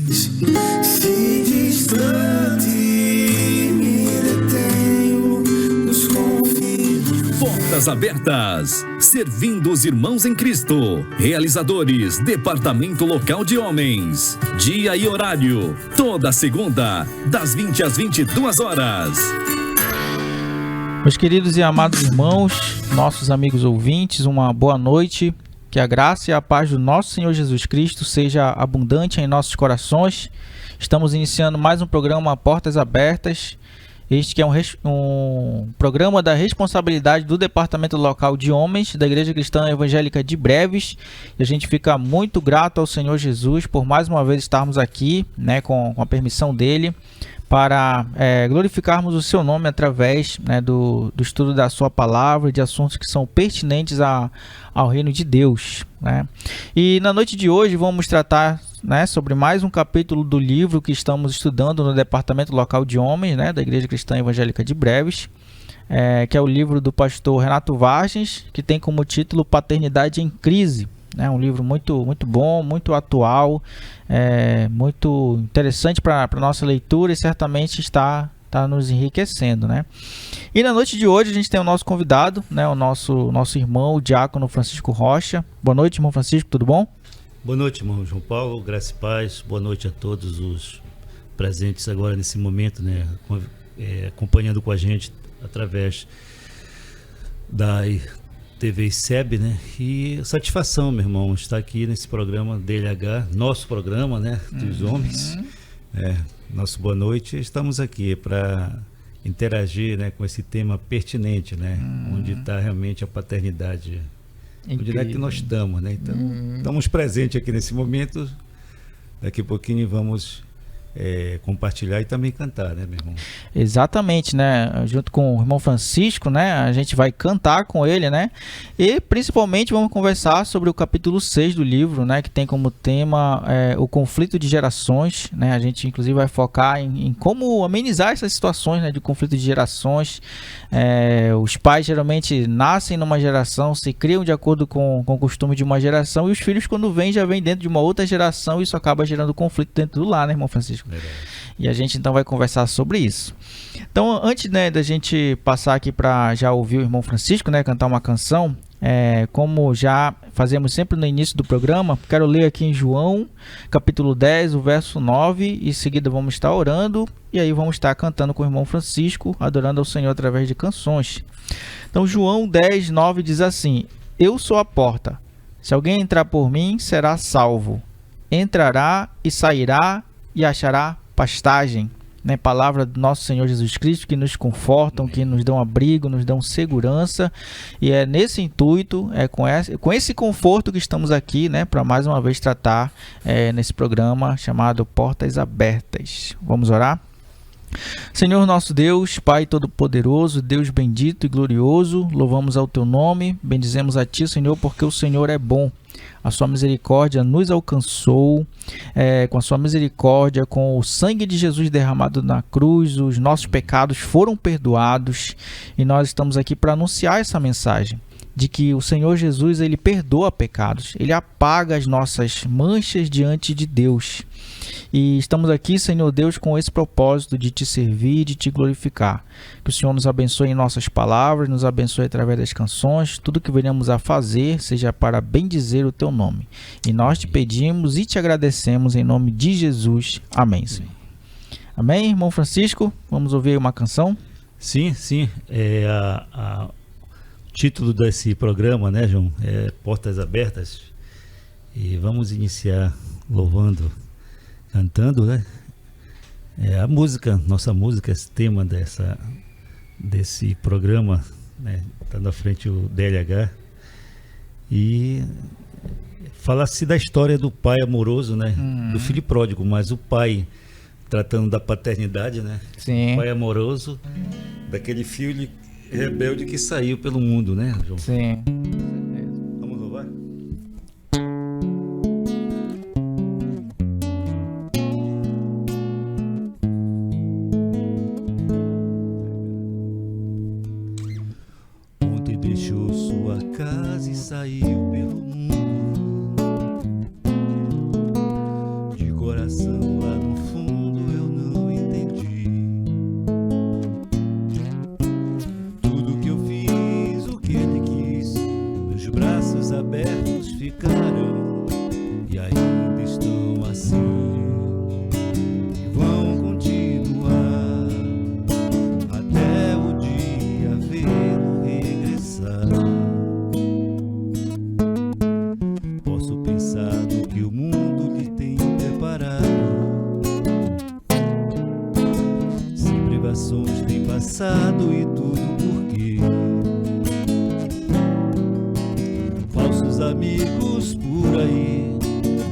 Se distante me detenho nos confins. Portas Abertas, servindo os irmãos em Cristo. Realizadores, Departamento Local de Homens. Dia e horário, toda segunda, das 20 às 22 horas. Meus queridos e amados irmãos, nossos amigos ouvintes, uma boa noite. Que a graça e a paz do nosso Senhor Jesus Cristo seja abundante em nossos corações. Estamos iniciando mais um programa Portas Abertas. Este que é um programa da responsabilidade do Departamento Local de Homens da Igreja Cristã Evangélica de Breves. E a gente fica muito grato ao Senhor Jesus por mais uma vez estarmos aqui, né, com a permissão dele, para glorificarmos o seu nome através, né, do estudo da sua palavra, de assuntos que são pertinentes ao reino de Deus, né? E na noite de hoje vamos tratar, né, sobre mais um capítulo do livro que estamos estudando no Departamento Local de Homens, né, da Igreja Cristã Evangélica de Breves, que é o livro do pastor Renato Vargens, que tem como título Paternidade em Crise. É um livro muito bom, muito atual, muito interessante para a nossa leitura e certamente está nos enriquecendo, né? E na noite de hoje a gente tem o nosso convidado, né, o nosso irmão, o diácono Francisco Rocha. Boa noite, irmão Francisco, tudo bom? Boa noite, irmão João Paulo, graça e paz. Boa noite a todos os presentes agora nesse momento, né, acompanhando com a gente através da TV ICEB, né? E satisfação, meu irmão, estar aqui nesse programa DLH, nosso programa, né, dos homens. Nosso boa noite. Estamos aqui para interagir, né, com esse tema pertinente, né, onde está realmente a paternidade, onde é que nós estamos, né? Então, estamos presentes aqui nesse momento. Daqui a pouquinho vamos compartilhar e também cantar, né, meu irmão? Exatamente, né? Junto com o irmão Francisco, né? A gente vai cantar com ele, né? E principalmente vamos conversar sobre o capítulo 6 do livro, né? Que tem como tema o conflito de gerações, né? A gente inclusive vai focar em como amenizar essas situações, né, de conflito de gerações. Os pais geralmente nascem numa geração, se criam de acordo com o costume de uma geração, e os filhos, quando vêm, já vêm dentro de uma outra geração, e isso acaba gerando conflito dentro do lar, né, irmão Francisco? Verdade. E a gente então vai conversar sobre isso. Então, antes, né, da gente passar aqui para já ouvir o irmão Francisco, né, cantar uma canção, como já fazemos sempre no início do programa, quero ler aqui em João, capítulo 10, o verso 9, e em seguida vamos estar orando, e aí vamos estar cantando com o irmão Francisco, adorando ao Senhor através de canções. Então, João 10, 9 diz assim: Eu sou a porta, se alguém entrar por mim, será salvo. Entrará e sairá e achará pastagem, né? Palavra do nosso Senhor Jesus Cristo, que nos confortam, que nos dão abrigo, nos dão segurança, e é nesse intuito, com esse conforto que estamos aqui, né, para mais uma vez tratar nesse programa chamado Portas Abertas. Vamos orar? Senhor nosso Deus, Pai Todo-Poderoso, Deus bendito e glorioso, louvamos ao Teu nome, bendizemos a Ti, Senhor, porque o Senhor é bom. A sua misericórdia nos alcançou, com a sua misericórdia, com o sangue de Jesus derramado na cruz, os nossos pecados foram perdoados, e nós estamos aqui para anunciar essa mensagem de que o Senhor Jesus, ele perdoa pecados, ele apaga as nossas manchas diante de Deus. E estamos aqui, Senhor Deus, com esse propósito de Te servir e de Te glorificar. Que o Senhor nos abençoe em nossas palavras, nos abençoe através das canções, tudo que venhamos a fazer seja para bendizer o Teu nome. E nós Te pedimos e Te agradecemos em nome de Jesus. Amém, Senhor. Amém, irmão Francisco? Vamos ouvir uma canção? Sim. O título desse programa, né, João, é Portas Abertas. E vamos iniciar louvando, cantando, né? A música, nossa música, esse tema desse programa, né? Tá na frente o DLH. E fala-se da história do pai amoroso, né? Do filho pródigo, mas o pai tratando da paternidade, né? Sim. O pai amoroso daquele filho rebelde que saiu pelo mundo, né, João? Sim. Vamos louvar? Ontem deixou sua casa e saiu pelo mundo, de coração passado e tudo porque falsos amigos por aí,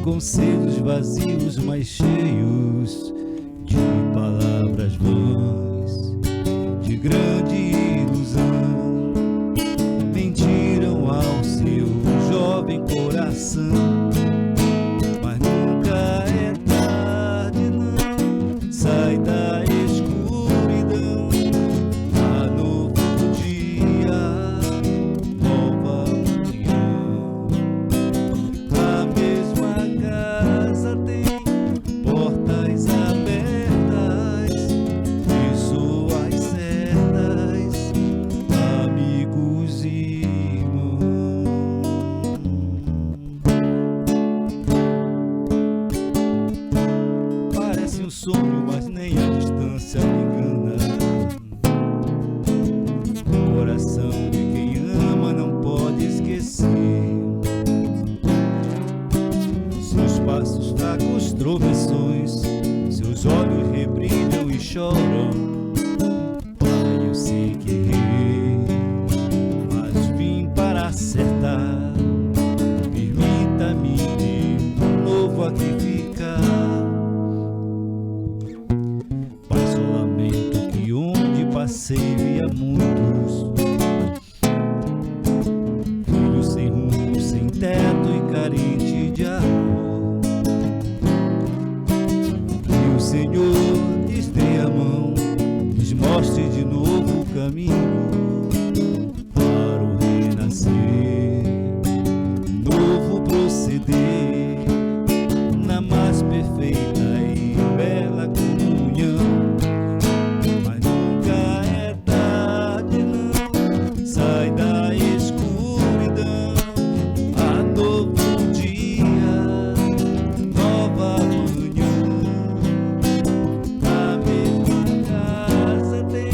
conselhos vazios, mas cheios de palavras vãs, de grande ilusão, mentiram ao seu jovem coração. Mas nunca é tarde, não, sai da escuridão, há novo dia, nova manhã. A mesma casa tem portas abertas, pessoas certas, amigos e irmãos. Parece um sonho, mas nem a distância me engana. O coração de quem ama não pode esquecer seus passos fracos, tropeções, seus olhos rebrilham e choram. Pai, eu sei que errei, mas vim para acertar. Permita-me de novo aqui ficar. Pai, só lamento que onde passei via muitos filhos sem rumo, sem teto e carente de amor. Que o Senhor lhes dê a mão, lhes mostre de novo o caminho para o renascer, novo proceder, na mais perfeita e bela comunhão. Mas nunca é tarde, não, sai da escuridão, há novo dia, nova manhã. A mesma casa tem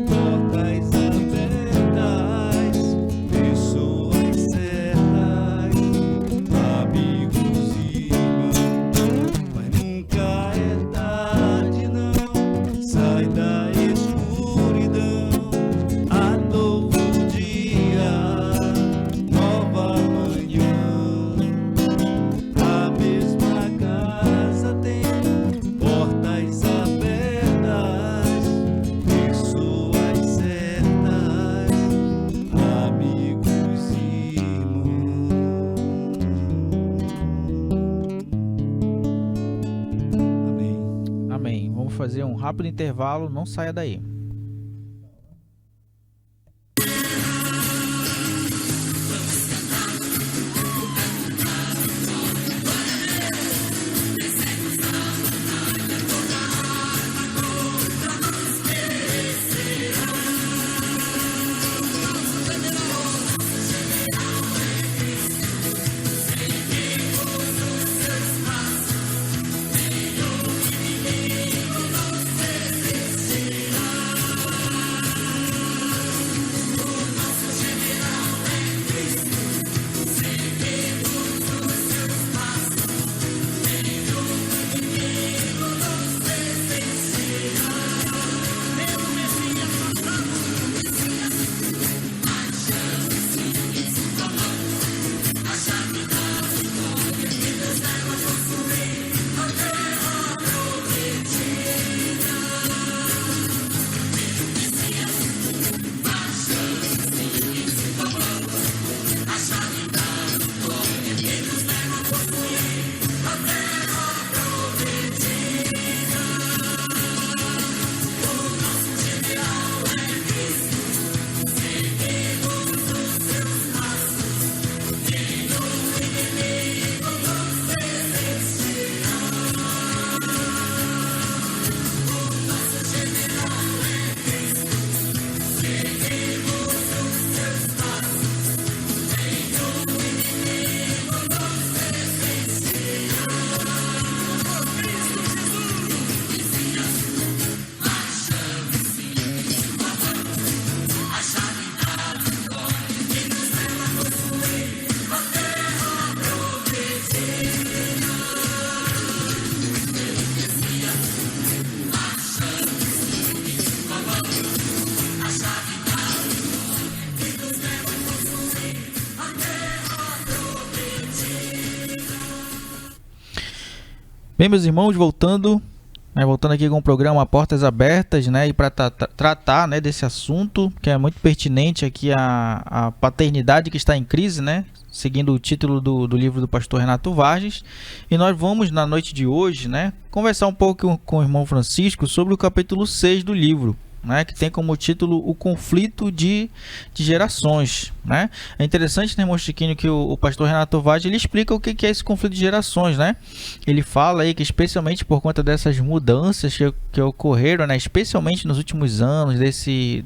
portas abertas, pessoas certas, amigos e irmãos. Mas nunca é tarde, não, sai da escuridão, há novo dia, nova manhã. A mesma casa tem portas abertas, pessoas certas, amigos e irmãos. Amém. Amém. Vamos fazer um rápido intervalo, não saia daí. Bem, meus irmãos, voltando aqui com o programa Portas Abertas, né, e para tratar, né, desse assunto que é muito pertinente aqui, a paternidade que está em crise, né, seguindo o título do livro do pastor Renato Vargas. E nós vamos, na noite de hoje, né, conversar um pouco com o irmão Francisco sobre o capítulo 6 do livro, né, que tem como título o conflito de gerações, né? É interessante, né, irmão Chiquinho, que o pastor Renato Vargas, ele explica o que é esse conflito de gerações, né? Ele fala aí que, especialmente por conta dessas mudanças que ocorreram, né, especialmente nos últimos anos, desse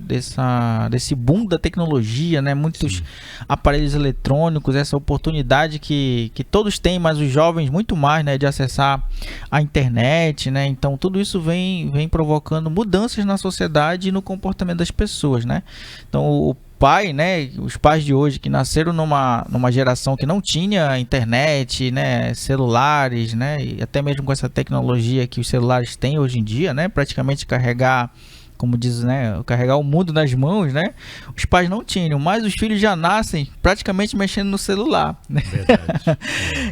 boom da tecnologia, né, muitos aparelhos eletrônicos, essa oportunidade que todos têm, mas os jovens muito mais, né, de acessar a internet, né? Então tudo isso vem provocando mudanças na sociedade e no comportamento das pessoas, né? Então o pai, né, os pais de hoje que nasceram numa geração que não tinha internet, né, celulares, né, e até mesmo com essa tecnologia que os celulares têm hoje em dia, né, praticamente carregar, como diz, né, carregar o mundo nas mãos, né? Os pais não tinham, mas os filhos já nascem praticamente mexendo no celular, né? Verdade.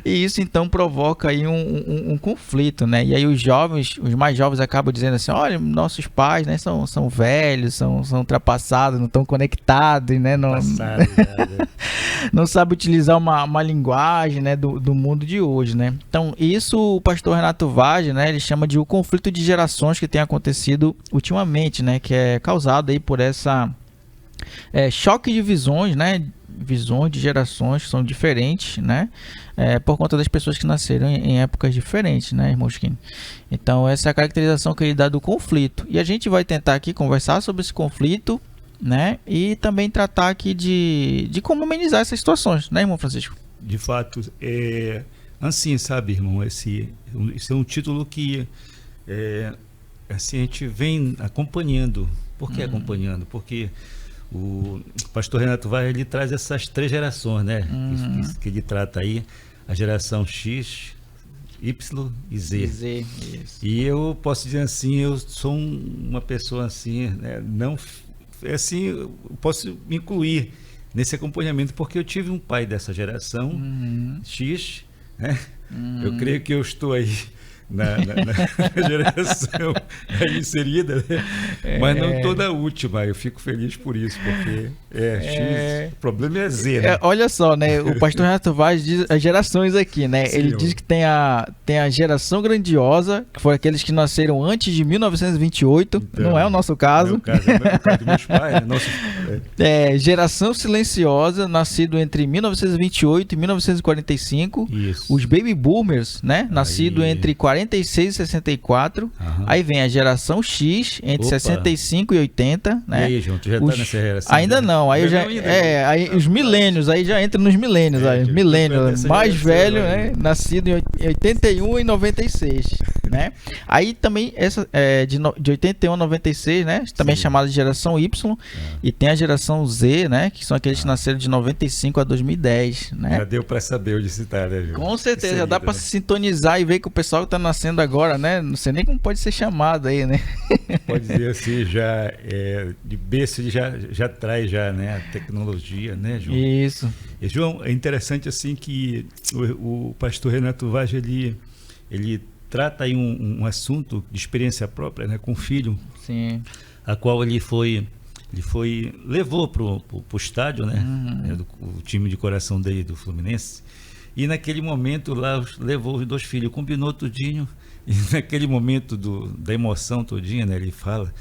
E isso então provoca aí um conflito, né? E aí os mais jovens acabam dizendo assim: olha, nossos pais, né, são velhos, são ultrapassados, não estão conectados, né? Não sabe utilizar uma linguagem, né, do mundo de hoje, né? Então isso o pastor Renato Vargas, né, ele chama de o conflito de gerações que tem acontecido ultimamente, né, que é causado aí por essa choque de visões, né, visões de gerações que são diferentes, né, por conta das pessoas que nasceram em épocas diferentes, né, irmão Chiquinho? Então essa é a caracterização que ele dá do conflito, e a gente vai tentar aqui conversar sobre esse conflito, né, e também tratar aqui de como amenizar essas situações, né, irmão Francisco? De fato, assim, sabe, irmão, esse é um título que assim, a gente vem acompanhando. Por que acompanhando? Porque o pastor Renato Vargas, ele traz essas 3 gerações, né? Que ele trata aí, a geração X, Y e Z. Isso. E eu posso dizer assim, eu sou uma pessoa assim, né? Não, assim, eu posso me incluir nesse acompanhamento, porque eu tive um pai dessa geração X, né? Eu creio que eu estou aí na geração aí inserida, né? Mas não toda a última. Eu fico feliz por isso, porque X, o problema é Z, né? Olha só, né? O pastor Renato Vargas diz as gerações aqui, né? Sim, ele diz que tem a geração grandiosa, que foram aqueles que nasceram antes de 1928, então, não é o nosso caso. É o caso dos meus pais, né? Geração silenciosa, nascido entre 1928 e 1945. Isso. Os baby boomers, né? Nascido entre 46 e 64. Aí vem a geração X, entre 65 e 80, né? E aí, João, tu já tá nessa geração? Ainda não, aí aí os milênios, aí já entra nos milênios, aí milênios, mais velho, né? Nascido em 81 e 96, né? Aí também essa de 81 a 96, né? Também chamada de geração Y, e tem a geração Z, né? Que são aqueles que nasceram de 95 a 2010, né? Já deu para saber onde se tá, né, João? Com certeza, já dá para se sintonizar e ver que o pessoal que tá nascendo agora, né? Não sei nem como pode ser chamado aí, né? Pode dizer assim, já de berço ele já traz já, né, a tecnologia, né, João? Isso. E, João, é interessante assim que o pastor Renato Vargas, ele trata aí um assunto de experiência própria, né, com o filho. Sim. A qual levou pro estádio, né, o time de coração dele do Fluminense. E naquele momento lá levou os 2 filhos, combinou tudinho, e naquele momento da emoção todinha, né, ele fala.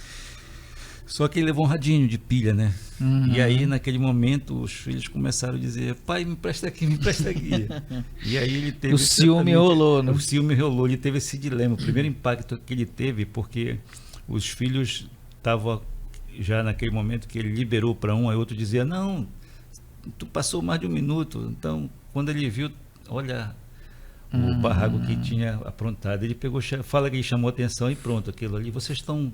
Só que ele levou um radinho de pilha, né? E aí naquele momento os filhos começaram a dizer: pai, me presta aqui, me presta aqui. E aí ele teve... O ciúme rolou, né? O ciúme rolou, ele teve esse dilema. O primeiro impacto que ele teve, porque os filhos estavam já naquele momento que ele liberou para um, aí outro dizia: não, tu passou mais de 1 minuto. Então, quando ele viu, olha o barraco que tinha aprontado, ele pegou, fala que ele chamou atenção e pronto, aquilo ali, vocês estão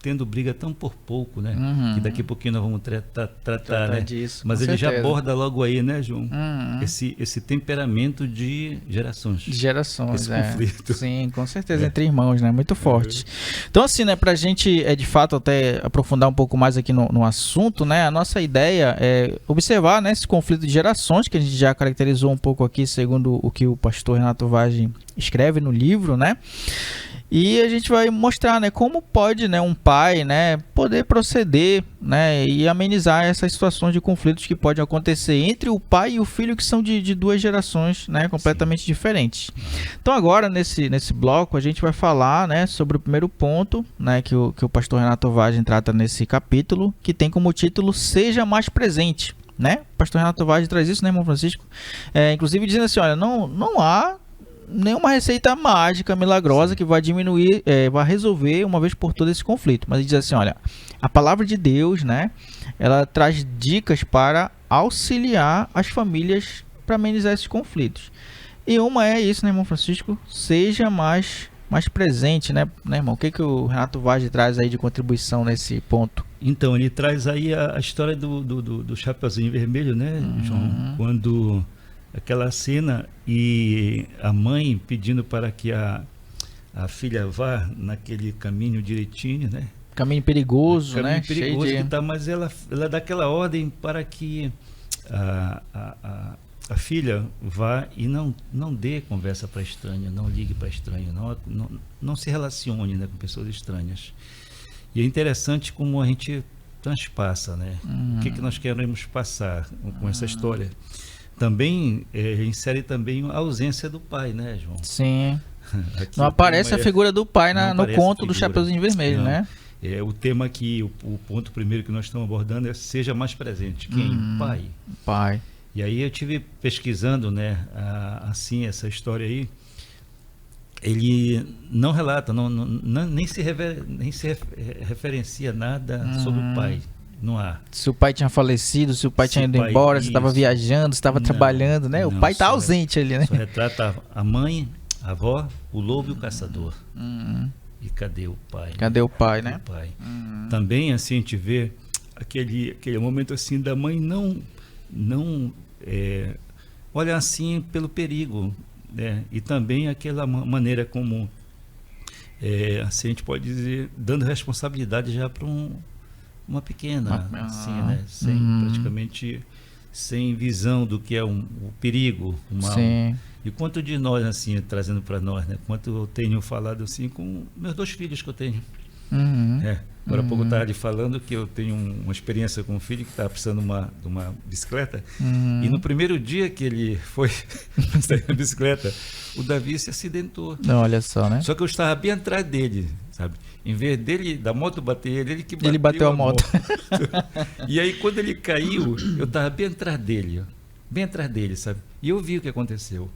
tendo briga tão por pouco, né? Uhum. Que daqui a pouquinho nós vamos tratar, né? disso, Mas com ele já certeza. aborda logo aí, né, João? Uhum. Esse temperamento de gerações. De gerações, Esse conflito. Sim, com certeza, entre irmãos, né? Muito forte. Então, assim, né, pra gente, de fato, até aprofundar um pouco mais aqui no assunto, né? A nossa ideia é observar, né, esse conflito de gerações, que a gente já caracterizou um pouco aqui, segundo o que o pastor Renato Vaz escreve no livro, né? E a gente vai mostrar, né, como pode, né, um pai, né, poder proceder, né, e amenizar essas situações de conflitos que podem acontecer entre o pai e o filho, que são de duas gerações, né, completamente diferentes. Então agora, nesse bloco, a gente vai falar, né, sobre o primeiro ponto, né, que o pastor Renato Vaz trata nesse capítulo, que tem como título Seja Mais Presente, né? O pastor Renato Vaz traz isso, né, irmão Francisco? Inclusive dizendo assim, olha, não há nenhuma receita mágica, milagrosa, que vai diminuir, vai resolver uma vez por todas esse conflito. Mas ele diz assim, olha, a palavra de Deus, né, ela traz dicas para auxiliar as famílias para amenizar esses conflitos. E uma é isso, né, irmão Francisco? Seja mais presente, né, irmão? O que o Renato Vaz traz aí de contribuição nesse ponto? Então, ele traz aí a história do Chapeuzinho Vermelho, né, João? Quando aquela cena e a mãe pedindo para que a filha vá naquele caminho direitinho, né? Caminho perigoso, Caminho né? perigoso Cheio de... que tá, mas ela dá aquela ordem para que a filha vá e não dê conversa para estranha, não ligue para estranha, não se relacione, né, com pessoas estranhas. E é interessante como a gente transpassa, né? O que nós queremos passar com essa história. Também insere também a ausência do pai, né, João? Sim. Aqui Não aparece a figura do pai no conto do Chapeuzinho Vermelho, não, né? O tema aqui, o ponto primeiro que nós estamos abordando é seja mais presente. Quem? Pai. Pai. E aí eu tive pesquisando, né, assim, essa história aí. Ele não relata, nem se referencia nada sobre o pai. Não há. Se o pai tinha falecido, se o pai tinha ido embora, se estava viajando, se estava trabalhando, né? O pai está ausente ali, né? Só retrata a mãe, a avó, o lobo e o caçador. E cadê o pai? Cadê o pai, né? O pai. Também assim a gente vê aquele momento assim da mãe não olha assim pelo perigo, né? E também aquela maneira como assim a gente pode dizer, dando responsabilidade já para uma pequena, assim, né? Praticamente sem visão do que é o perigo, o mal. Sim. E quanto de nós, assim, trazendo para nós, né? Quanto eu tenho falado assim com meus 2 filhos que eu tenho. Agora há pouco eu estava lhe falando que eu tenho uma experiência com um filho que estava precisando de uma bicicleta. E no primeiro dia que ele foi sair na bicicleta, o Davi se acidentou. Olha só, né? Só que eu estava bem atrás dele, sabe? Em vez da moto bater ele que bateu, ele bateu a moto. E aí quando ele caiu, eu estava bem atrás dele, sabe? E eu vi o que aconteceu.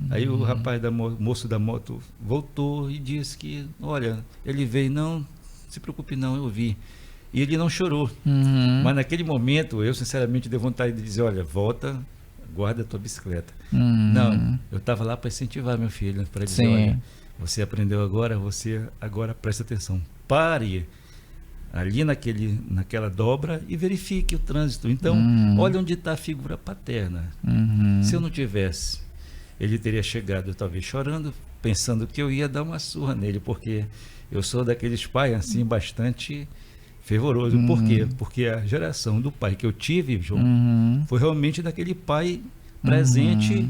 Aí o rapaz moço da moto voltou e disse que, olha, ele veio, não se preocupe não, eu vi. E ele não chorou. Mas naquele momento, eu sinceramente dei vontade de dizer, olha, volta, guarda a tua bicicleta. Não, eu estava lá para incentivar meu filho, para dizer, olha, você aprendeu agora, você agora presta atenção. Pare ali naquela dobra e verifique o trânsito. Então, olha onde está a figura paterna. Se eu não tivesse, ele teria chegado talvez chorando, pensando que eu ia dar uma surra nele, porque eu sou daqueles pais assim bastante fervoroso. Por quê? Porque a geração do pai que eu tive, João, foi realmente daquele pai presente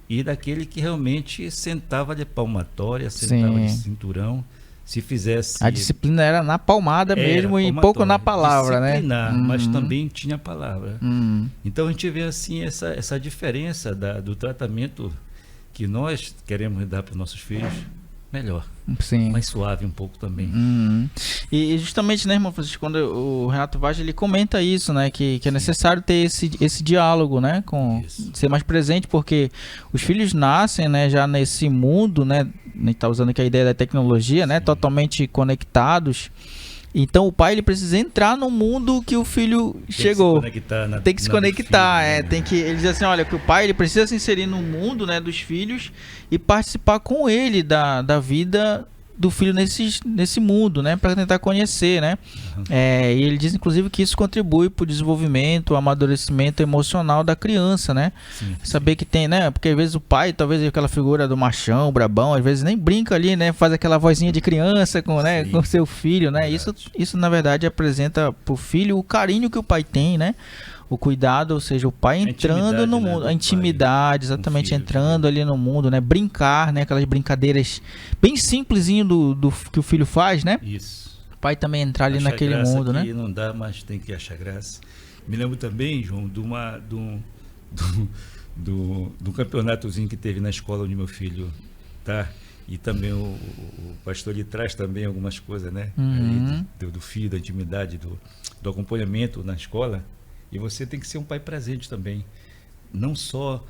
e daquele que realmente sentava de palmatória, sentava de cinturão. Se fizesse... A disciplina era na palmada mesmo e pouco na palavra, né? Mas também tinha palavra. Então a gente vê assim essa diferença do tratamento que nós queremos dar para os nossos filhos, melhor. Sim. Mais suave um pouco também. E justamente, né, irmão Francisco, quando o Renato Vaz ele comenta isso, né, que é necessário ter esse diálogo, né, ser mais presente, porque os filhos nascem, né, já nesse mundo, né, a gente tá usando aqui a ideia da tecnologia, né, totalmente conectados. Então o pai ele precisa entrar no mundo que o filho chegou. Tem que se conectar, tem que ele diz assim, olha, que o pai ele precisa se inserir no mundo, né, dos filhos e participar com ele da vida do filho nesse mundo, né? Para tentar conhecer, né? E ele diz, inclusive, que isso contribui para o desenvolvimento, o amadurecimento emocional da criança, né? Sim. Saber que tem, né? Porque às vezes o pai, talvez aquela figura do machão, brabão, às vezes nem brinca ali, né? Faz aquela vozinha de criança com, né? Com seu filho, né? Isso, na verdade, apresenta pro filho o carinho que o pai tem, né? O cuidado, ou seja, o pai entrando no mundo, a intimidade, exatamente, entrando ali no mundo, né? Brincar, né? Aquelas brincadeiras bem simplesinho do que o filho faz, né? Isso. O pai também entrar ali Achar naquele graça mundo, né? que não dá, mas tem que achar graça. Me lembro também, João, de um campeonatozinho que teve na escola onde meu filho tá. E também o pastor lhe traz também algumas coisas, né? Do filho, da intimidade, do acompanhamento na escola. E você tem que ser um pai presente também. Não só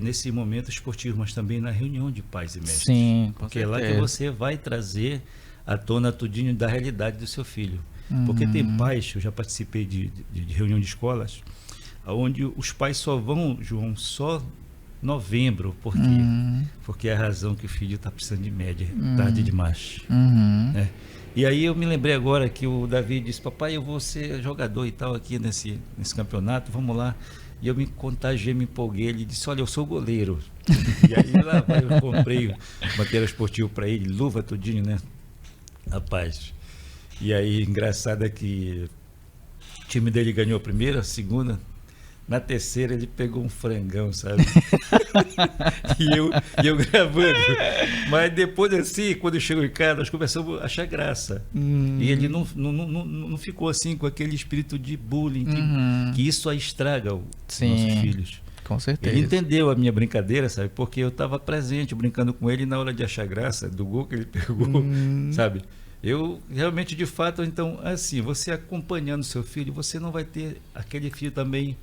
nesse momento esportivo, mas também na reunião de pais e mestres. Sim, porque é lá que você vai trazer à tona tudinho da realidade do seu filho. Porque tem pais, eu já participei de reunião de escolas, onde os pais só vão, João, só novembro, porque é a razão que o filho está precisando de média, tarde demais. Né? E aí eu me lembrei agora que o Davi disse, papai, eu vou ser jogador e tal aqui nesse campeonato, vamos lá. E eu me contagiei, me empolguei, ele disse, olha, eu sou goleiro. E aí lá eu comprei o material esportivo para ele, luva, tudinho, né? Rapaz, e aí engraçado é que o time dele ganhou a primeira, a segunda, na terceira ele pegou um frangão, sabe? e eu gravando. Mas depois assim, quando chegou em casa, nós começamos a achar graça. E ele não ficou assim com aquele espírito de bullying, que isso aí estraga os nossos filhos. Com certeza. Ele entendeu a minha brincadeira, sabe? Porque eu estava presente, brincando com ele na hora de achar graça, do gol que ele pegou, sabe? Eu realmente, de fato, então, assim, você acompanhando seu filho, você não vai ter aquele filho também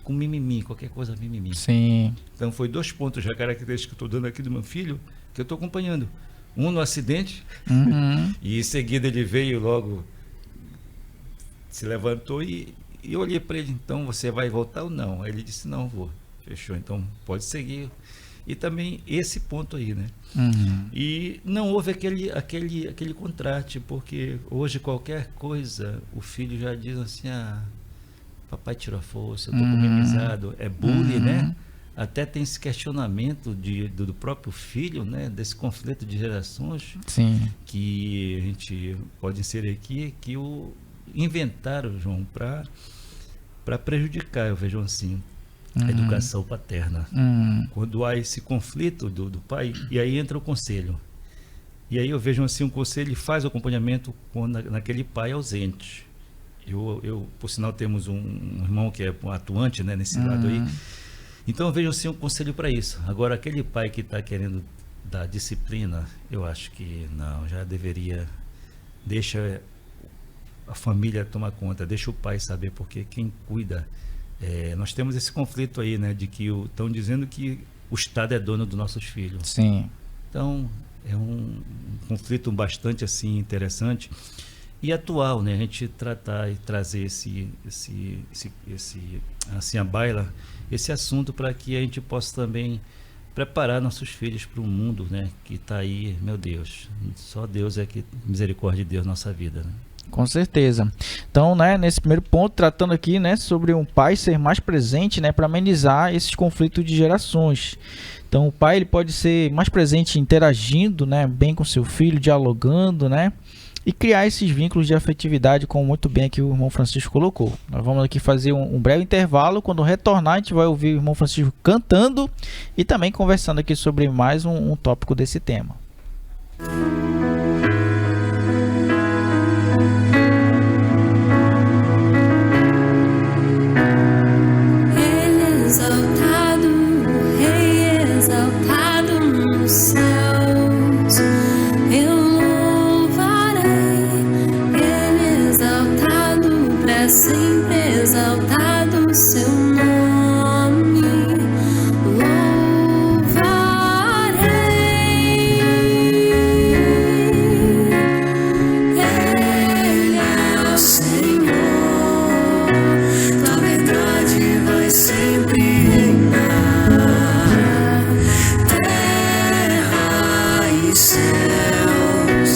com mimimi, qualquer coisa mimimi. Sim. Então foi 2 pontos já característicos que eu estou dando aqui do meu filho, que eu estou acompanhando. Um no acidente, e em seguida ele veio logo, se levantou e eu olhei para ele, então você vai voltar ou não? Aí ele disse, não, vou. Fechou, então pode seguir. E também esse ponto aí, né? E não houve aquele contraste, porque hoje qualquer coisa, o filho já diz assim, papai tirou a força, eu estou polemizado, é bullying, né? Até tem esse questionamento do próprio filho, né? Desse conflito de gerações. Sim. Que a gente pode inserir aqui, que inventaram, João, para prejudicar, eu vejo assim, a educação paterna. Quando há esse conflito do pai, e aí entra o conselho. E aí eu vejo assim, um conselho faz o acompanhamento naquele pai ausente. Eu, por sinal, temos um irmão que é um atuante, né, nesse lado aí. Então eu vejo assim um conselho para isso. Agora, aquele pai que está querendo dar disciplina, eu acho que não, já deveria, deixa a família tomar conta, deixa o pai saber, porque quem cuida, nós temos esse conflito aí, né, de que estão dizendo que o Estado é dono dos nossos filhos. Sim. Então é um conflito bastante assim interessante e atual, né? A gente tratar e trazer esse assim à baila esse assunto para que a gente possa também preparar nossos filhos para um mundo, né, que está aí, meu Deus, só Deus é que misericórdia de Deus na nossa vida, né? Com certeza. Então, né, nesse primeiro ponto, tratando aqui, né, sobre um pai ser mais presente, né, para amenizar esses conflitos de gerações. Então, o pai ele pode ser mais presente interagindo, né, bem com seu filho, dialogando, né, e criar esses vínculos de afetividade, como muito bem aqui o irmão Francisco colocou. Nós vamos aqui fazer um breve intervalo. Quando retornar, a gente vai ouvir o irmão Francisco cantando e também conversando aqui sobre mais um tópico desse tema. Sempre exaltado o seu nome, louvarei. Ele é o Senhor, tua verdade vai sempre reinar. Terra e céus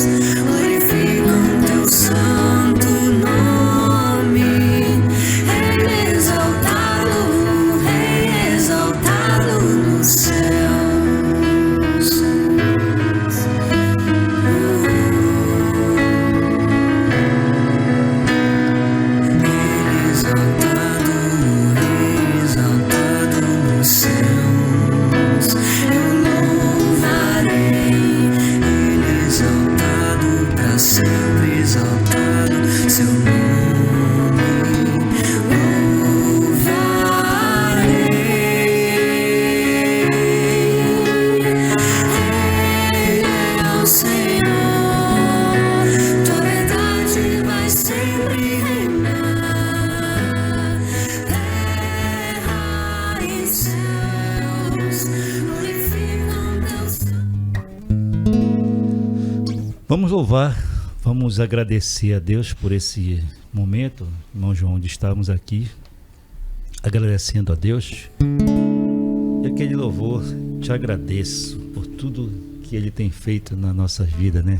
Vamos louvar, vamos agradecer a Deus por esse momento, irmão João, onde estamos aqui, agradecendo a Deus. E aquele louvor, te agradeço por tudo que Ele tem feito na nossa vida, né?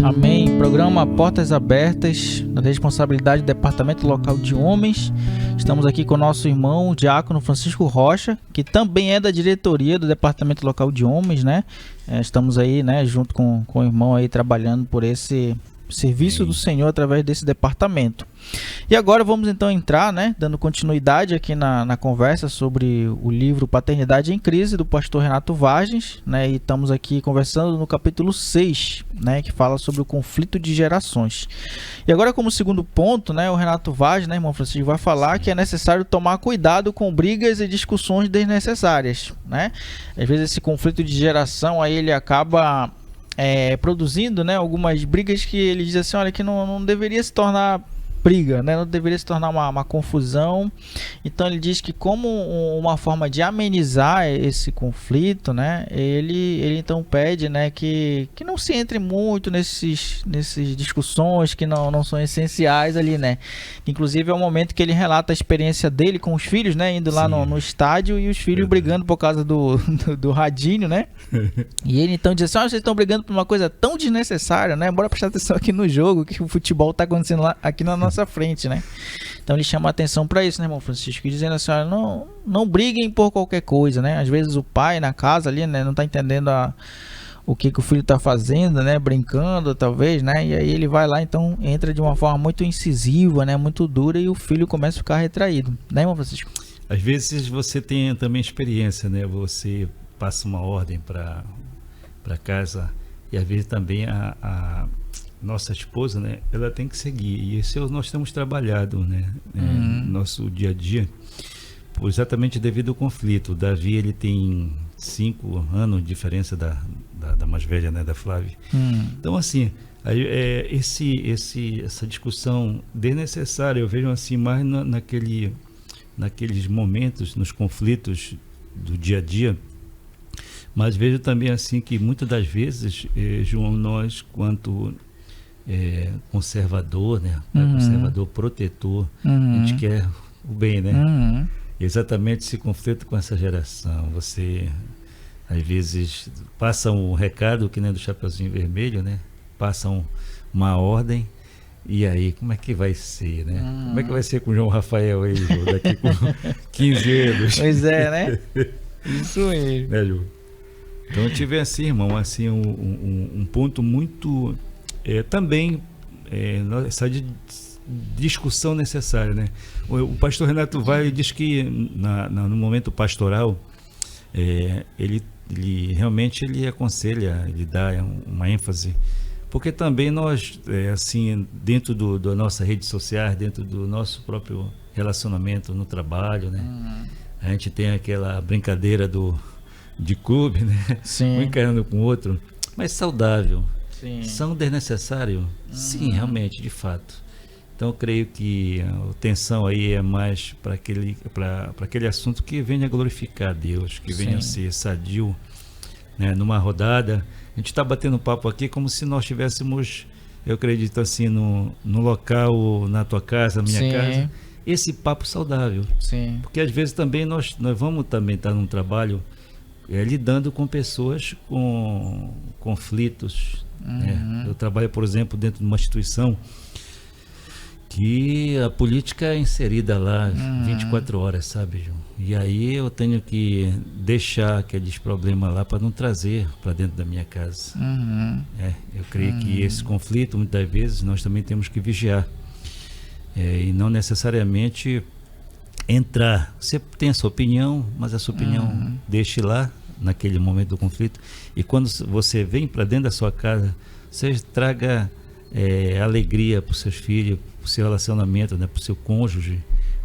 Amém. Programa Portas Abertas, na responsabilidade do Departamento Local de Homens. Estamos aqui com o nosso irmão Diácono Francisco Rocha, que também é da diretoria do Departamento Local de Homens, né? Estamos aí, né, junto com o irmão aí, trabalhando por esse serviço do Senhor através desse departamento. E agora vamos então entrar, né, dando continuidade aqui na conversa sobre o livro Paternidade em Crise, do pastor Renato Vargens, né, e estamos aqui conversando no capítulo 6, né, que fala sobre o conflito de gerações. E agora, como segundo ponto, né, o Renato Vargens, né, irmão Francisco, vai falar que é necessário tomar cuidado com brigas e discussões desnecessárias, né? Às vezes esse conflito de geração aí ele acaba produzindo, né, algumas brigas que ele diz assim, olha, que não deveria se tornar briga, né? Não deveria se tornar uma confusão. Então ele diz que como uma forma de amenizar esse conflito, né, ele então pede, né, que não se entre muito nesses discussões que não são essenciais ali, né? Inclusive é o momento que ele relata a experiência dele com os filhos, né, indo lá no estádio e os filhos brigando por causa do radinho, né? E ele então diz assim, vocês estão brigando por uma coisa tão desnecessária, né? Bora prestar atenção aqui no jogo, que o futebol está acontecendo lá, aqui na nossa frente, né? Então ele chama a atenção para isso, né, irmão Francisco? Dizendo assim, olha, não briguem por qualquer coisa, né? Às vezes o pai na casa ali, né, não tá entendendo o que o filho tá fazendo, né? Brincando, talvez, né? E aí ele vai lá, então entra de uma forma muito incisiva, né? Muito dura, e o filho começa a ficar retraído, né, irmão Francisco? Às vezes você tem também experiência, né? Você passa uma ordem para casa e às vezes também a nossa esposa, né, ela tem que seguir, e isso nós temos trabalhado, né, no nosso dia a dia, exatamente devido ao conflito. O Davi, ele tem 5 anos de diferença da mais velha, né, da Flávia. Então assim, essa discussão desnecessária, eu vejo assim mais naqueles momentos, nos conflitos do dia a dia. Mas vejo também assim que muitas das vezes, João, nós quanto conservador, né? Conservador, protetor, a gente quer o bem, né? Exatamente esse conflito com essa geração. Você às vezes passam um recado, que nem do Chapeuzinho Vermelho, né? Passam uma ordem, e aí como é que vai ser, né? Como é que vai ser com o João Rafael aí, Jô, daqui com 15 anos? Pois é, né? Isso mesmo. Né, Jô? Então eu tive assim, irmão, assim, um ponto muito também essa discussão necessária, né? O pastor Renato Vai diz que no momento pastoral ele realmente ele aconselha, ele dá uma ênfase, porque também nós assim, dentro da nossa rede social, dentro do nosso próprio relacionamento no trabalho, né? A gente tem aquela brincadeira de clube, né? Sim. Um encarando com o outro, mas saudável. Sim. São desnecessário? Sim, realmente, de fato. Então eu creio que a tensão aí é mais para aquele assunto que venha glorificar a Deus, que venha a ser sadio, né? Numa rodada, a gente está batendo papo aqui como se nós estivéssemos, eu acredito assim, no local, na tua casa, na minha casa, esse papo saudável. Sim. Porque às vezes também nós vamos também estar num trabalho lidando com pessoas com conflitos. Né? Eu trabalho, por exemplo, dentro de uma instituição que a política é inserida lá 24 horas, sabe, João? E aí eu tenho que deixar aqueles problemas lá para não trazer para dentro da minha casa. Eu creio que esse conflito, muitas vezes, nós também temos que vigiar. E não necessariamente entrar. Você tem a sua opinião, mas a sua opinião deixe lá naquele momento do conflito. E quando você vem para dentro da sua casa, você traga alegria para os seus filhos, para o seu relacionamento, né, para o seu cônjuge,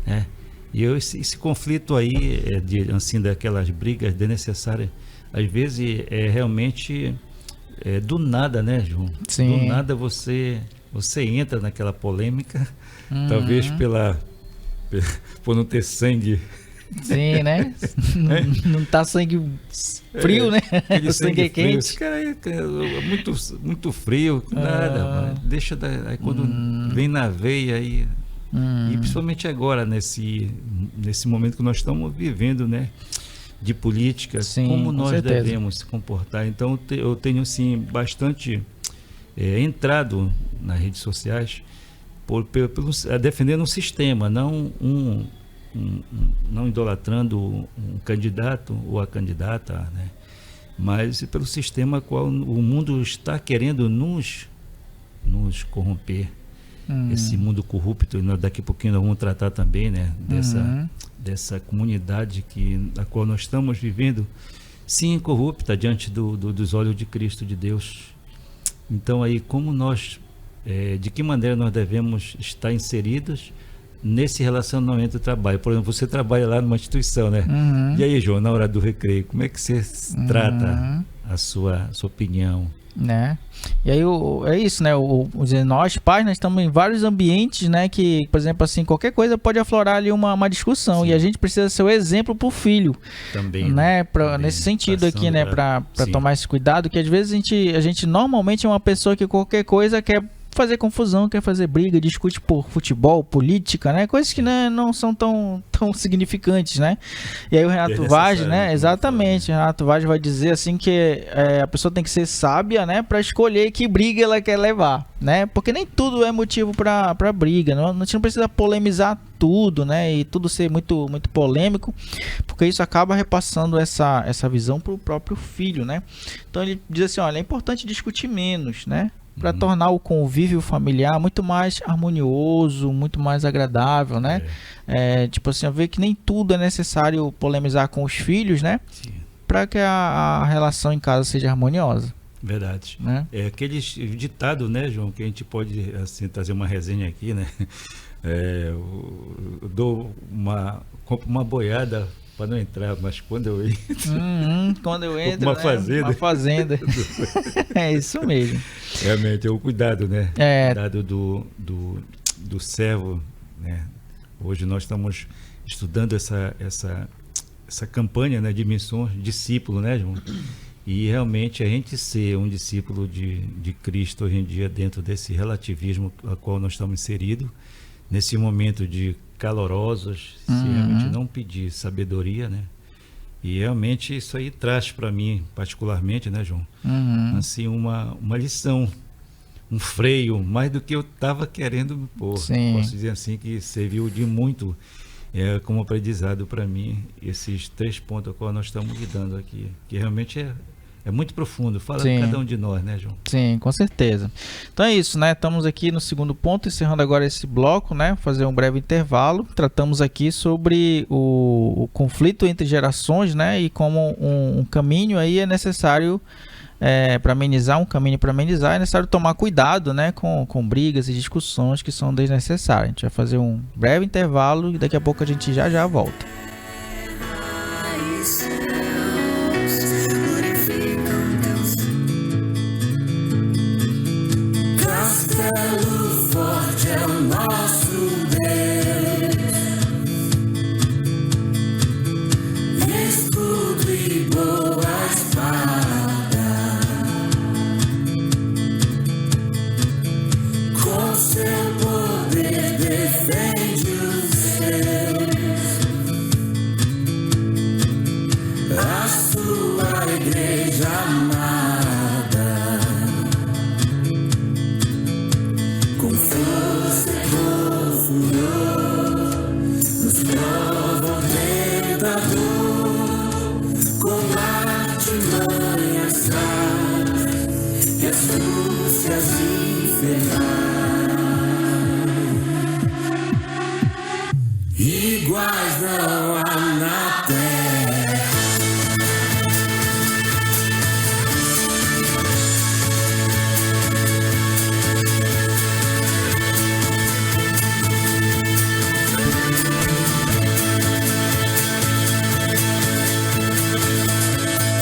né? E esse conflito aí, assim, daquelas brigas desnecessárias, às vezes realmente do nada, né, João? Sim. Do nada você entra naquela polêmica, talvez por não ter sangue. Sim, né? Não tá sangue frio, né? O sangue é quente. Esse cara aí é muito frio, nada, mano. Deixa aí quando vem na veia aí. E principalmente agora, nesse momento que nós estamos vivendo, né? De política, Sim, como com nós certeza. devemos se comportar. Então eu tenho assim bastante entrado nas redes sociais defendendo um sistema, não não idolatrando um candidato ou a candidata, né? Mas pelo sistema qual o mundo está querendo nos corromper. Esse mundo corrupto, e daqui a pouquinho nós vamos tratar também, né, dessa comunidade a qual nós estamos vivendo, sim, corrupta diante dos olhos de Cristo, de Deus. Então aí, como nós, de que maneira nós devemos estar inseridos nesse relacionamento de trabalho? Por exemplo, você trabalha lá numa instituição, né? E aí, João, na hora do recreio, como é que você trata a sua opinião? Né? E aí é isso, né? Nós pais, nós estamos em vários ambientes, né? Que, por exemplo, assim, qualquer coisa pode aflorar ali uma discussão. Sim. E a gente precisa ser o exemplo para o filho. Também. Né? Nesse sentido aqui, né? Para tomar esse cuidado, que às vezes a gente normalmente é uma pessoa que qualquer coisa quer fazer confusão, quer fazer briga, discute por futebol, política, né? Coisas que, né, não são tão significantes, né? E aí o Renato Vaz, né? Exatamente, o Renato Vaz vai dizer assim que a pessoa tem que ser sábia, né? Para escolher que briga ela quer levar, né? Porque nem tudo é motivo para briga, não? A gente não precisa polemizar tudo, né? E tudo ser muito, muito polêmico, porque isso acaba repassando essa visão para o próprio filho, né? Então ele diz assim, olha, é importante discutir menos, né? Para tornar o convívio familiar muito mais harmonioso, muito mais agradável, né? Tipo assim, ver que nem tudo é necessário polemizar com os filhos, né? Para que a relação em casa seja harmoniosa. Verdade. Né? É aquele ditado, né, João, que a gente pode assim, trazer uma resenha aqui, né? Eu compro uma boiada para não entrar, mas quando eu entro... quando eu entro, uma fazenda. Uma fazenda. É isso mesmo. Realmente, é o cuidado, né? Cuidado do servo, né? Hoje nós estamos estudando essa campanha, né, de missões, discípulo, né, João? E realmente a gente ser um discípulo de Cristo hoje em dia, dentro desse relativismo a qual nós estamos inseridos, nesse momento de calorosos, se realmente não pedir sabedoria, né? E realmente isso aí traz para mim, particularmente, né, João? Assim, uma lição, um freio, mais do que eu estava querendo me pôr. Sim. Posso dizer assim que serviu de muito como aprendizado para mim, esses 3 pontos a qual nós estamos lidando aqui, que realmente é muito profundo. Fala de cada um de nós, né, João? Sim, com certeza. Então é isso, né? Estamos aqui no segundo ponto, encerrando agora esse bloco, né? Fazer um breve intervalo. Tratamos aqui sobre o conflito entre gerações, né? E como um caminho aí é necessário para amenizar, é necessário tomar cuidado, né? Com brigas e discussões que são desnecessárias. A gente vai fazer um breve intervalo e daqui a pouco a gente já volta. Castelo forte é o nosso Deus, escudo e boa espada, com seu poder defende os seus, a sua igreja amada. Iguais não há na terra.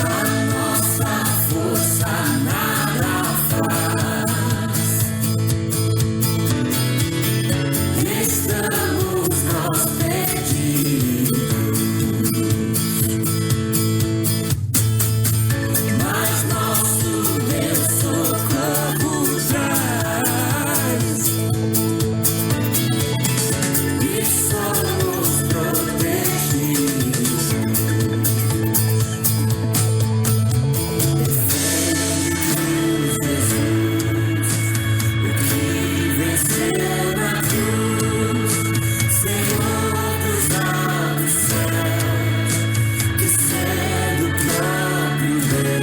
A nossa força nada faz. Estamos nós perdidos, mas nosso Deus socorro traz, e somos protegidos. Defende-nos, Jesus, o que venceu na cruz, Senhor dos altos céus, que sendo o próprio Deus,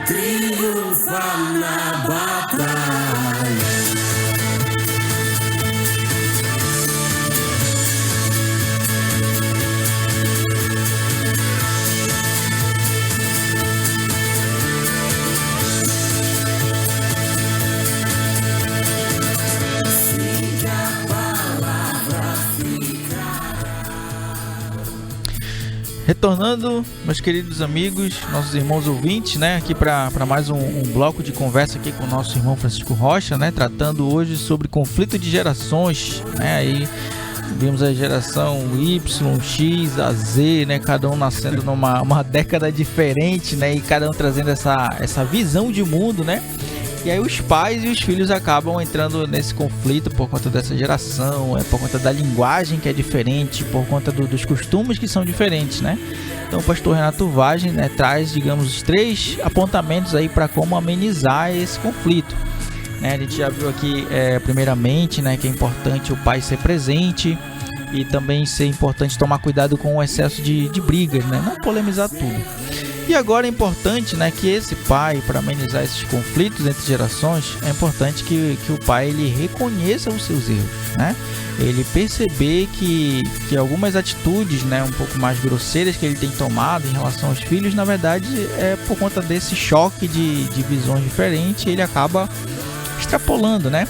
triunfa na batalha. Siga a palavra, Retornando, meus queridos amigos, nossos irmãos ouvintes, né, aqui para mais um bloco de conversa aqui com o nosso irmão Francisco Rocha, né, tratando hoje sobre conflito de gerações, né, aí vimos a geração Y, X, a Z, né, cada um nascendo numa década diferente, né, e cada um trazendo essa visão de mundo, né. E aí os pais e os filhos acabam entrando nesse conflito por conta dessa geração, por conta da linguagem que é diferente, por conta dos costumes que são diferentes, né? Então o pastor Renato Vagem, né, traz, digamos, os 3 apontamentos aí para como amenizar esse conflito. Né? A gente já viu aqui, primeiramente, né, que é importante o pai ser presente e também ser importante tomar cuidado com o excesso de brigas, né? Não polemizar tudo. E agora é importante, né, que esse pai, para amenizar esses conflitos entre gerações, é importante que o pai ele reconheça os seus erros, né? Ele perceber que algumas atitudes, né, um pouco mais grosseiras que ele tem tomado em relação aos filhos, na verdade, é por conta desse choque de visões diferentes, ele acaba extrapolando, né?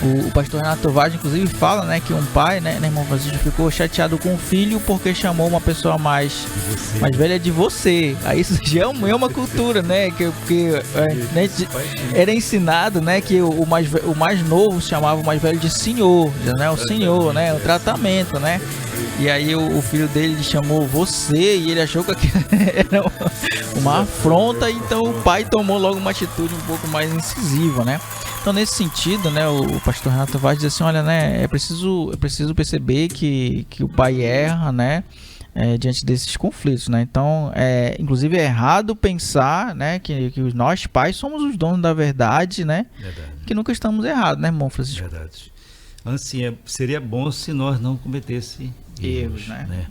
O pastor Renato Vagem, inclusive, fala, né, que um pai, né, irmão Francisco, ficou chateado com o filho porque chamou uma pessoa mais velha de você. Aí isso já é uma cultura, né, né, era ensinado, né, que o mais novo chamava o mais velho de senhor, né, o senhor, né, o tratamento, né. E aí o filho dele chamou você e ele achou que era uma afronta, então o pai tomou logo uma atitude um pouco mais incisiva, né. Então, nesse sentido, né, o pastor Renato Vaz diz assim, olha, né, é preciso perceber que o pai erra, né, diante desses conflitos, né? Então, inclusive é errado pensar, né, que nós pais somos os donos da verdade, né? Verdade. Que nunca estamos errados, né, irmão Francisco? Verdade. Assim, seria bom se nós não cometêssemos erros, né?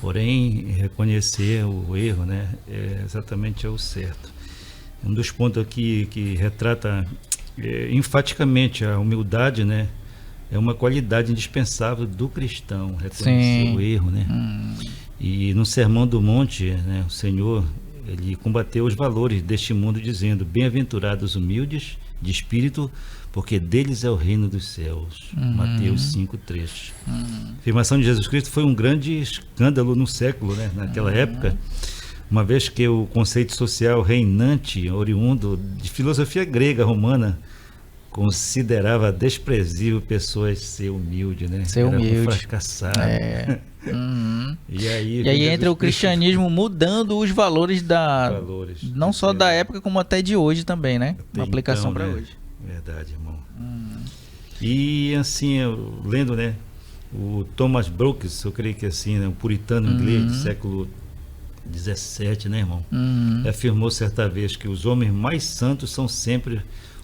Porém, reconhecer o erro, né, exatamente é o certo. Um dos pontos aqui que retrata enfaticamente a humildade, né, é uma qualidade indispensável do cristão, reconhecer o erro, né? E no Sermão do Monte, né, o Senhor, ele combateu os valores deste mundo dizendo: bem-aventurados humildes de espírito, porque deles é o reino dos céus. Mateus 5:3. A afirmação de Jesus Cristo foi um grande escândalo no século, né, naquela época, uma vez que o conceito social reinante, oriundo de filosofia grega, romana, considerava desprezível pessoas ser humilde, né? Ser humilde. Era um fracassado. E aí entra o cristianismo mudando os valores não só da época, como até de hoje também, né? Uma aplicação para hoje. Verdade, irmão. E assim, eu lendo, né, o Thomas Brooks, eu creio que assim, né, um puritano inglês do século 17, né, irmão? Afirmou certa vez que os homens mais santos são sempre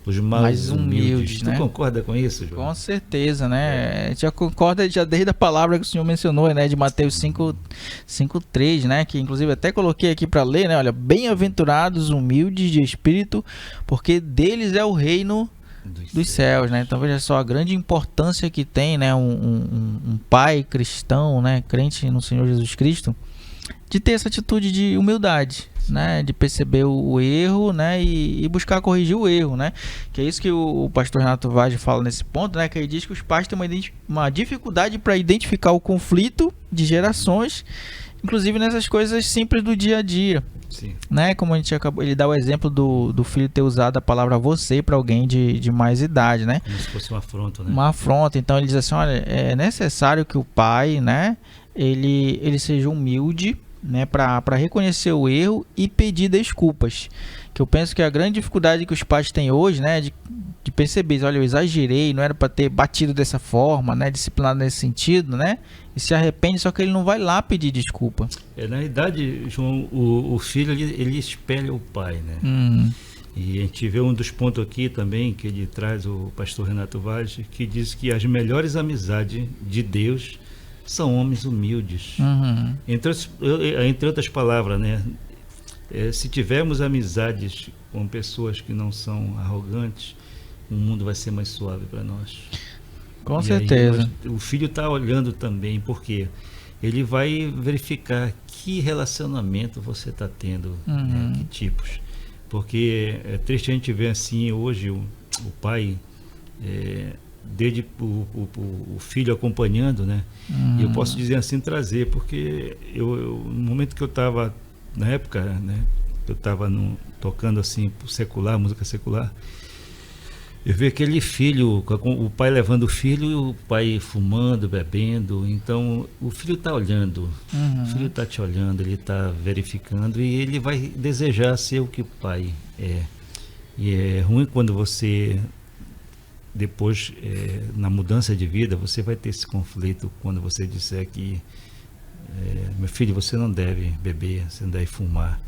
os mais humildes. Né? Tu concorda com isso, João? Com certeza, né? A gente já concorda já desde a palavra que o senhor mencionou, né? De Mateus 5:3, né? Que inclusive até coloquei aqui para ler, né? Olha, bem-aventurados humildes de espírito, porque deles é o reino dos céus, né? Então veja só a grande importância que tem, né? Um pai cristão, né? Crente no Senhor Jesus Cristo, de ter essa atitude de humildade, né, de perceber o erro, né, e buscar corrigir o erro, né, que é isso que o pastor Renato Vaz fala nesse ponto, né, que ele diz que os pais têm uma dificuldade para identificar o conflito de gerações, inclusive nessas coisas simples do dia a dia. Sim. Né, como a gente acabou, ele dá o exemplo do filho ter usado a palavra você para alguém de mais idade, né? Como se fosse uma afronta, né? Uma afronta. Então ele diz assim, olha, é necessário que o pai, né, ele seja humilde, né, para reconhecer o erro e pedir desculpas. Que eu penso que a grande dificuldade que os pais têm hoje, né, de perceber, olha, eu exagerei, não era para ter batido dessa forma, né, disciplinado nesse sentido, né, e se arrepende, só que ele não vai lá pedir desculpa. Na realidade, João, o filho ele espelha o pai, né? E a gente vê um dos pontos aqui também que ele traz, o pastor Renato Vaz, que diz que as melhores amizades de Deus são homens humildes. Entre outras palavras, né? Se tivermos amizades com pessoas que não são arrogantes, o mundo vai ser mais suave para nós. Com certeza. Aí, o filho está olhando também, porque ele vai verificar que relacionamento você está tendo, né? Que tipos. Porque é triste a gente ver assim hoje o pai... desde o filho acompanhando, né? E eu posso dizer assim, trazer, porque no momento que eu estava, na época, né, eu estava tocando assim, secular, música secular, eu vi aquele filho, o pai levando o filho e o pai fumando, bebendo. Então o filho está olhando, o filho está te olhando, ele está verificando e ele vai desejar ser o que o pai é. E é ruim quando você... Depois, na mudança de vida, você vai ter esse conflito quando você disser que meu filho, você não deve beber, você não deve fumar.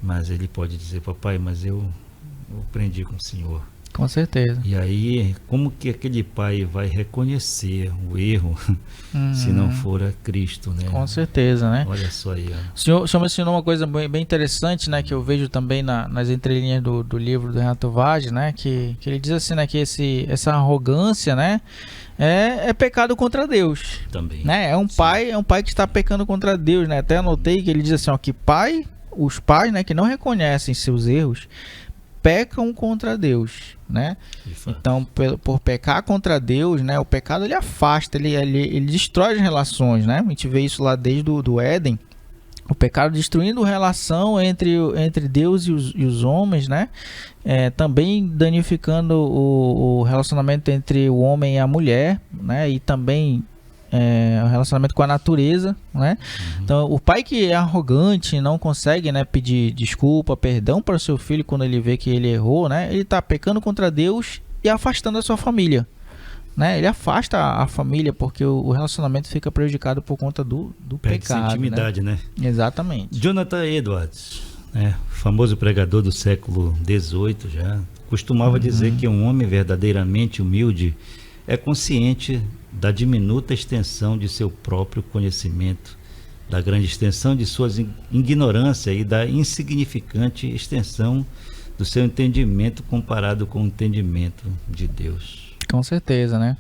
Mas ele pode dizer, papai, mas eu aprendi com o Senhor. Com certeza. E aí, como que aquele pai vai reconhecer o erro se não for a Cristo, né? Com certeza, né? Olha só aí. Ó. O senhor mencionou uma coisa bem interessante, né? Que eu vejo também nas entrelinhas do livro do Renato Vaz, né? Que ele diz assim, né? Que essa arrogância, né? É pecado contra Deus. Também. Né? É um pai que está pecando contra Deus, né? Até anotei que ele diz assim, ó, que os pais, né? Que não reconhecem seus erros, pecam contra Deus, né? Então, por pecar contra Deus, né? O pecado ele afasta, ele destrói as relações, né? A gente vê isso lá desde o Éden, o pecado destruindo a relação entre Deus e os homens, né? Também danificando o relacionamento entre o homem e a mulher, né? E também o relacionamento com a natureza, né? Então, o pai que é arrogante, não consegue, né, pedir desculpa, perdão para o seu filho quando ele vê que ele errou, né? Ele está pecando contra Deus e afastando a sua família, né? Ele afasta a família porque o relacionamento fica prejudicado por conta do Perde-se pecado, intimidade, né? Exatamente. Jonathan Edwards, né, famoso pregador do século XVIII já, costumava dizer que um homem verdadeiramente humilde é consciente da diminuta extensão de seu próprio conhecimento, da grande extensão de sua ignorância e da insignificante extensão do seu entendimento comparado com o entendimento de Deus. Com certeza, né?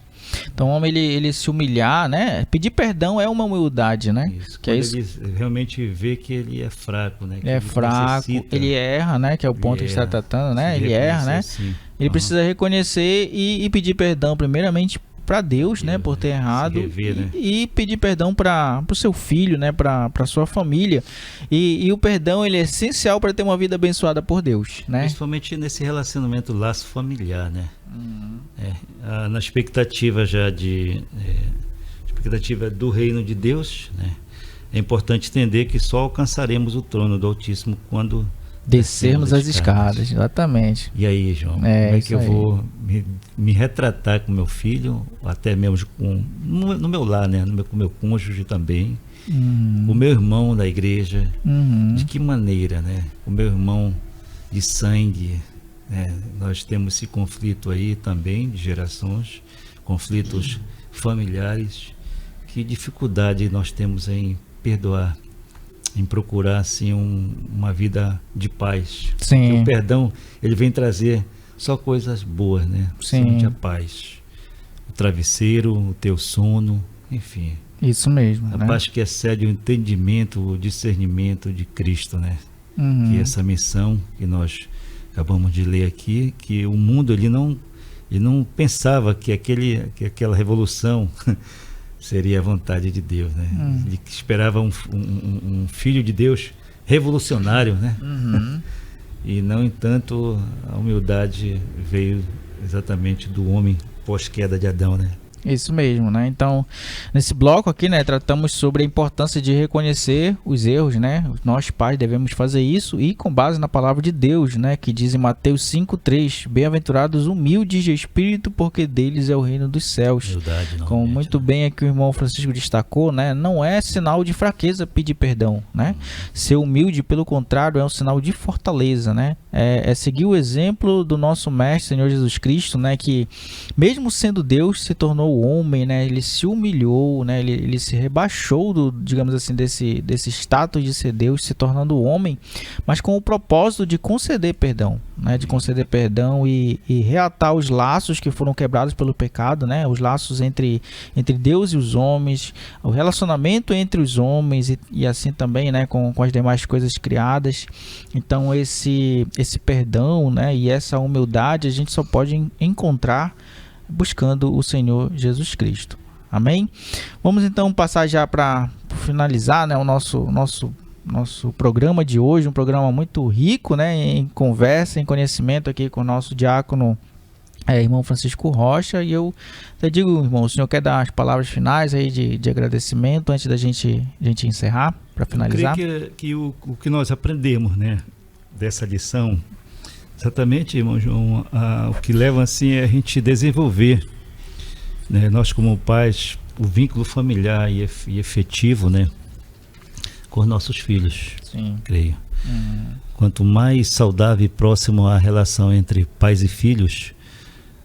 Então o homem ele se humilhar, né? Pedir perdão é uma humildade, né? Isso, Que é quando isso. ele realmente vê que ele é fraco, né? Que Ele é fraco, necessita, ele erra, né? Que é o ponto que ele está erra, tratando, né? se Ele erra, né? reconhecer, sim. Ele precisa reconhecer e pedir perdão, primeiramente para Deus, né? Por ter errado. rever, né? E pedir perdão para o seu filho, né? Para sua família. E o perdão ele é essencial para ter uma vida abençoada por Deus, né? Principalmente nesse relacionamento laço familiar, né? Na expectativa já expectativa do reino de Deus, né? É importante entender que só alcançaremos o trono do Altíssimo quando Descermos as escadas, exatamente. E aí, João, como é que eu vou me retratar com meu filho, até mesmo no meu lar, né? Com meu cônjuge também, o meu irmão da igreja, de que maneira, né? O meu irmão de sangue, né? Nós temos esse conflito aí também de gerações, conflitos familiares. Que dificuldade nós temos em perdoar, em procurar assim uma vida de paz. Sim. Porque o perdão ele vem trazer só coisas boas, né? Sim. Somente a paz, o travesseiro, o teu sono, enfim. Isso mesmo, A né? paz que excede o entendimento, o discernimento de Cristo, né? Que essa missão que nós acabamos de ler aqui, que o mundo ele não pensava que aquela revolução seria a vontade de Deus, né? Ele esperava um filho de Deus revolucionário, né? E não entanto a humildade veio exatamente do homem pós-queda de Adão, né? Isso mesmo, né? Então, nesse bloco aqui, né, tratamos sobre a importância de reconhecer os erros, né? Nós pais devemos fazer isso e com base na palavra de Deus, né, que diz em Mateus 5:3, bem-aventurados humildes de espírito, porque deles é o reino dos céus. Humildade, não. Como muito bem aqui o irmão Francisco destacou, né? Não é sinal de fraqueza pedir perdão, né? Ser humilde, pelo contrário, é um sinal de fortaleza, né? É seguir o exemplo do nosso mestre, Senhor Jesus Cristo, né? Que mesmo sendo Deus, se tornou homem, né? Ele se humilhou, né? Ele se rebaixou digamos assim, desse status de ser Deus, se tornando homem, mas com o propósito de conceder perdão, né? De conceder perdão e reatar os laços que foram quebrados pelo pecado, né? Os laços entre Deus e os homens, o relacionamento entre os homens e assim também, né? Com as demais coisas criadas. Então esse perdão, né? E essa humildade a gente só pode encontrar buscando o Senhor Jesus Cristo. Amém? Vamos então passar já para finalizar, né, o nosso programa de hoje, um programa muito rico, né, em conversa, em conhecimento aqui com o nosso diácono, irmão Francisco Rocha. E eu até digo, irmão, o senhor quer dar as palavras finais aí de agradecimento antes da gente encerrar, para finalizar? Eu creio que o que nós aprendemos, né, dessa lição, exatamente, irmão João, o que leva assim é a gente desenvolver, né, nós como pais, o vínculo familiar e efetivo, né, com os nossos filhos. Sim. Creio. Quanto mais saudável e próximo a relação entre pais e filhos,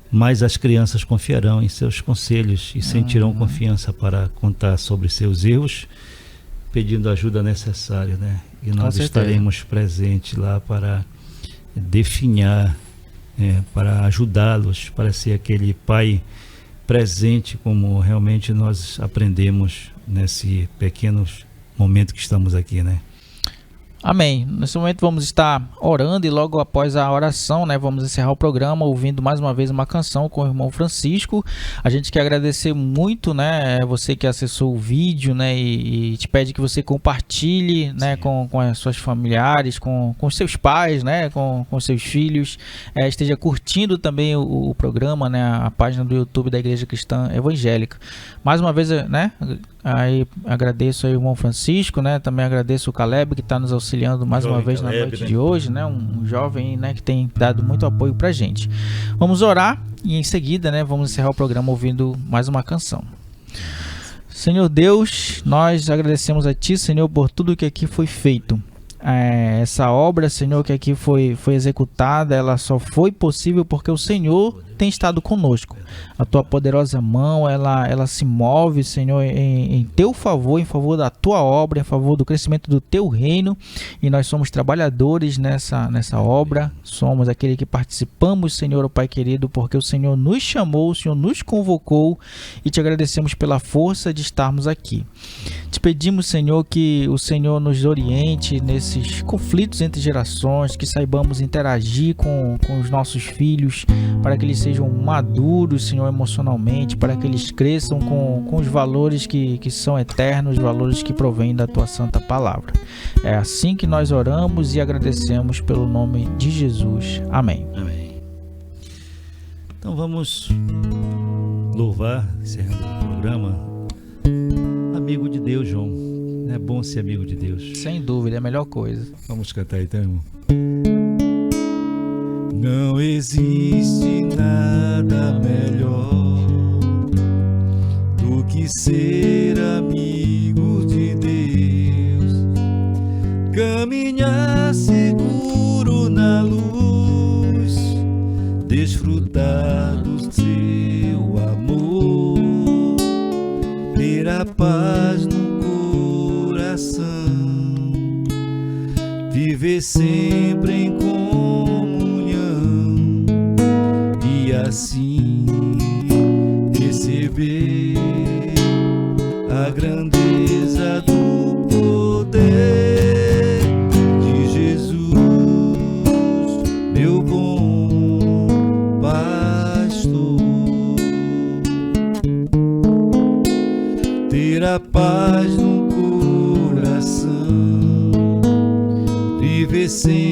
mais as crianças confiarão em seus conselhos e sentirão confiança para contar sobre seus erros, pedindo a ajuda necessária, né? E nós estaremos presentes lá para definhar, para ajudá-los, para ser aquele pai presente, como realmente nós aprendemos nesse pequeno momento que estamos aqui, né? Amém. Nesse momento vamos estar orando e logo após a oração, né, vamos encerrar o programa ouvindo mais uma vez uma canção com o irmão Francisco. A gente quer agradecer muito, né, você que acessou o vídeo, né, e te pede que você compartilhe, né, com as suas familiares, com os seus pais, né, com os seus filhos, esteja curtindo também o programa, né, a página do YouTube da Igreja Cristã Evangélica. Mais uma vez, né, aí agradeço aí o irmão Francisco, né, também agradeço o Caleb que está nos auxiliando mais uma vez na noite de hoje, né, um jovem, né, que tem dado muito apoio pra gente. Vamos orar e em seguida, né, vamos encerrar o programa ouvindo mais uma canção. Senhor Deus, nós agradecemos a Ti, Senhor, por tudo que aqui foi feito. Essa obra, Senhor, que aqui foi executada, ela só foi possível porque o Senhor tem estado conosco. A Tua poderosa mão, ela se move, Senhor, em Teu favor, em favor da Tua obra, em favor do crescimento do Teu reino, e nós somos trabalhadores nessa obra, somos aquele que participamos, Senhor, Pai querido, porque o Senhor nos chamou, o Senhor nos convocou, e Te agradecemos pela força de estarmos aqui. Te pedimos, Senhor, que o Senhor nos oriente nesses conflitos entre gerações, que saibamos interagir com os nossos filhos, para que eles sejam maduros, Senhor, emocionalmente, para que eles cresçam com os valores que são eternos, valores que provêm da Tua Santa Palavra. É assim que nós oramos e agradecemos pelo nome de Jesus. Amém. Amém. Então vamos louvar, encerrando o programa, amigo de Deus, João. É bom ser amigo de Deus. Sem dúvida, é a melhor coisa. Vamos cantar então, irmão. Não existe nada melhor do que ser amigo de Deus, caminhar seguro na luz, desfrutar do seu amor, ter a paz no coração, viver sempre em comunhão e assim receber a grandeza do poder de Jesus, meu bom pastor. Ter a paz no coração, viver sempre